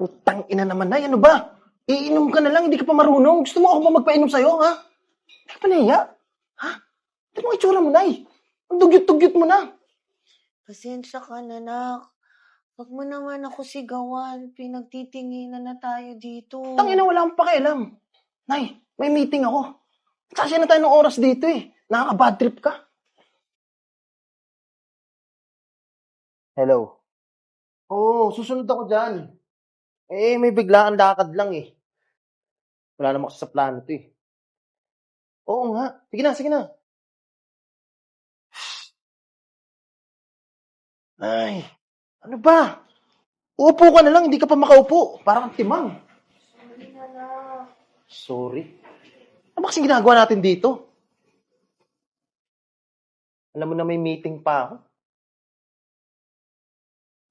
Putang ina naman, Nay. Ano ba? Iinom ka na lang, hindi ka pa marunong. Gusto mo ako ba magpainom sa'yo, ha? Hindi ka pa nahiya? Ha? Ito mo itsura mo, Nay. Ang dugyot-dugyot mo na. Pasensya ka na, nak. Huwag mo naman ako sigawan. Pinagtitinginan na tayo dito. Tangina, wala akong pakialam. Nay, may meeting ako. Sasya na tayo ng oras dito eh. Nakaka-bad trip ka. Hello. Oo, susunod ako dyan. Eh, may biglaan lakad lang eh. Wala namang sa plano to eh. Oo nga. Sige na, sige na. Ay, ano ba? Uupo ka na lang, hindi ka pa makaupo. Parang timang. Sorry na, nak. Sorry. Ano ba kasing ginagawa natin dito? Alam mo na may meeting pa ako.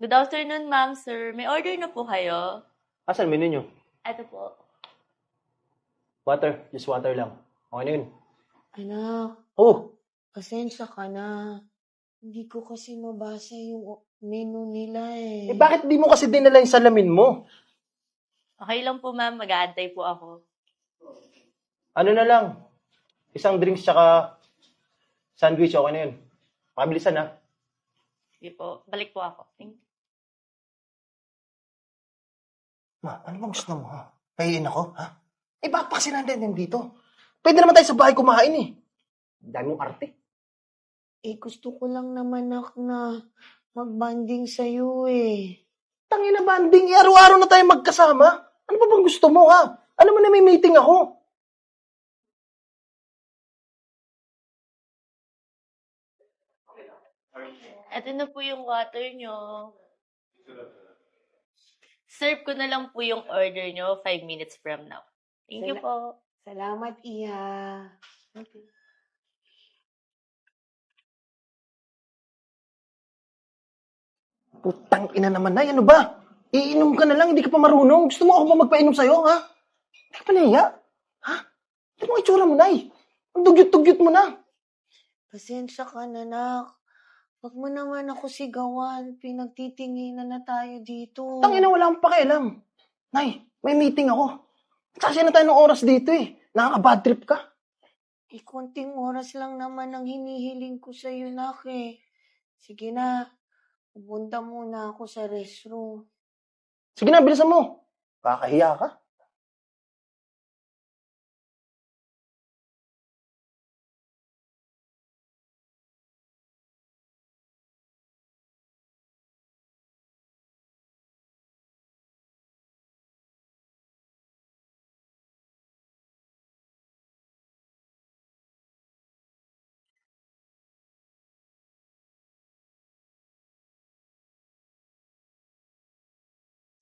Good afternoon, ma'am, sir. May order na po kayo? Asan menu nyo? Ito po. Water. Just water lang. Okay na yun. Anak, Oh, pasensya ka na. Hindi ko kasi mabasa yung menu nila eh. bakit di mo kasi dinala yung salamin mo? Okay lang po, ma'am. Mag-aantay po ako. Ano na lang? Isang drinks tsaka sandwich, okay na yun. Pabilisan na. Sige po. Balik po ako. Thank you. Ma, ano bang gusto mo, ha? Pahiin ako, ha? Eh, bakit pa kasi nandun dito? Pwede naman tayo sa bahay kumain, eh. Dami mong arte. Eh, gusto ko lang naman, nak, na mag-banding sa'yo eh. Tangina banding, eh, araw-araw na tayo magkasama. Ano ba bang gusto mo, ha? Alam mo na may meeting ako. Ito na po yung water nyo. Serve ko na lang po yung order nyo 5 minutes from now. Thank you po. Salamat, Iya. Okay. Putang ina naman, Nay. Ano ba? Iinom ka na lang, hindi ka pa marunong. Gusto mo ako ba magpainom sa'yo, ha? Hindi ka pa nahiya? Ha? Ito mo itsura mo, Nay. Ang dugyot-dugyot mo na. Pasensya ka na, nak. Huwag mo naman ako sigawan. Pinagtitinginan na tayo dito. Tangina, wala akong pakialam. Nay, may meeting ako. Sasya na tayo ng oras dito eh. Nakaka-bad trip ka. Eh, konting oras lang naman ang hinihiling ko sa'yo, nak eh. Sige na. Pupunta muna ako sa restroom. Sige na, bilisan mo. Kakahiya ka.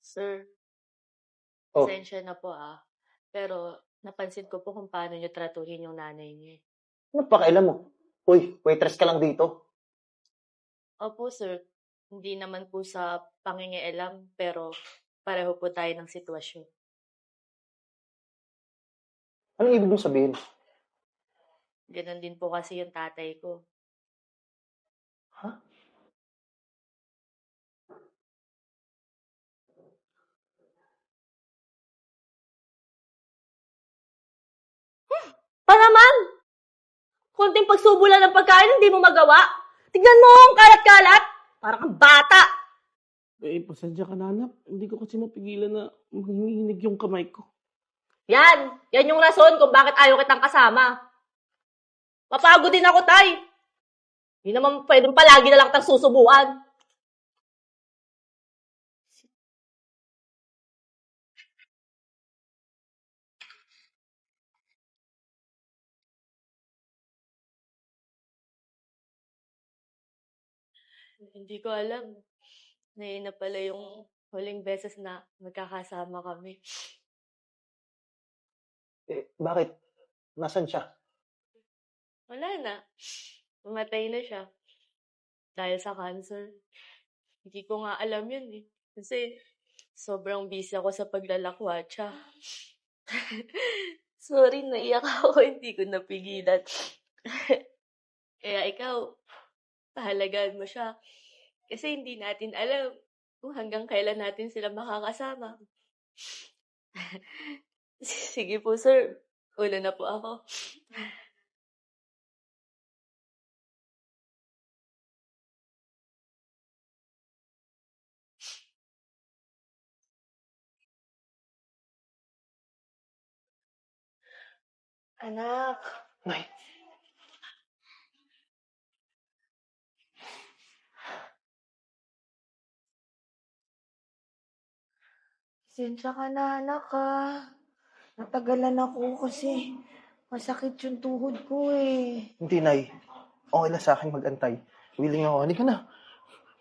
Sir, Oh, pasensya na po ah. Pero napansin ko po kung paano nyo tratuhin yung nanay niyo. ano pakialam mo? Uy, waitress ka lang dito. Opo, sir. Hindi naman po sa pangingialam, pero pareho po tayo ng sitwasyon. Anong ibig mong sabihin? Ganon din po kasi yung tatay ko. Ha? Pa naman! Konting pagsubo lang ng pagkain, hindi mo magawa. Tignan mo ang kalat-kalat. Parang kang bata. Eh, pasensya ka na, anak. Hindi ko kasi mapigilan na manginginig yung kamay ko. Yan! Yan yung rason kung bakit ayaw kitang kasama. Mapagod din ako, tay. Hindi naman pwedeng palagi na lang tang susubuan. Hindi ko alam. Ngayon na pala yung huling beses na magkakasama kami. Eh, bakit? Nasaan siya? Wala na. Umatay na siya. Dahil sa cancer. Hindi ko nga alam yun eh. Kasi sobrang busy ako sa paglalakwatsa. Sorry, naiyak ako. Hindi ko napigilan. Kaya ikaw, pahalagaan mo siya. Kasi hindi natin alam kung hanggang kailan natin sila makakasama. Sige po, sir. Una na po ako. Anak, Nay, pasensya ka na, anak, ha. Natagalan ako kasi masakit yung tuhod ko, eh. hindi, Nay. Okay lang sa akin mag-antay. Willing ako. Halika na.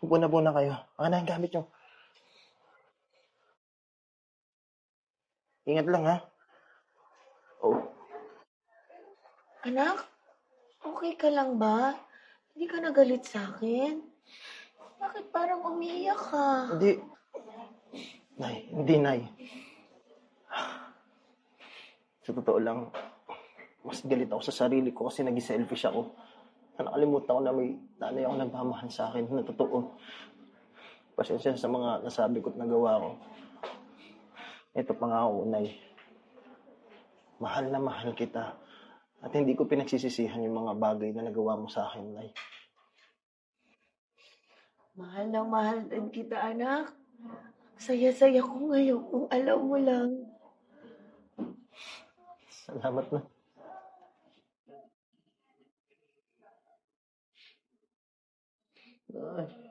Upo na muna kayo. Baka na yung gamit nyo. Ingat lang, ha? Oh, Anak, okay ka lang ba? Hindi ka nagalit sa akin? Bakit parang umiiyak ka? hindi. Nay, hindi, Nay. Sa totoo lang, mas galit ako sa sarili ko kasi naging selfish ako. Nakalimutan ko na may nanay ako nagmamahal sa akin na totoo. Pasensya sa mga nasabi ko at nagawa ko. Ito pa nga ako, Nay. Mahal na mahal kita. At hindi ko pinagsisisihan yung mga bagay na nagawa mo sa akin, Nay. Mahal na mahal din kita, anak. Saya-saya ko ngayon kung alam mo lang. Salamat na. Ay.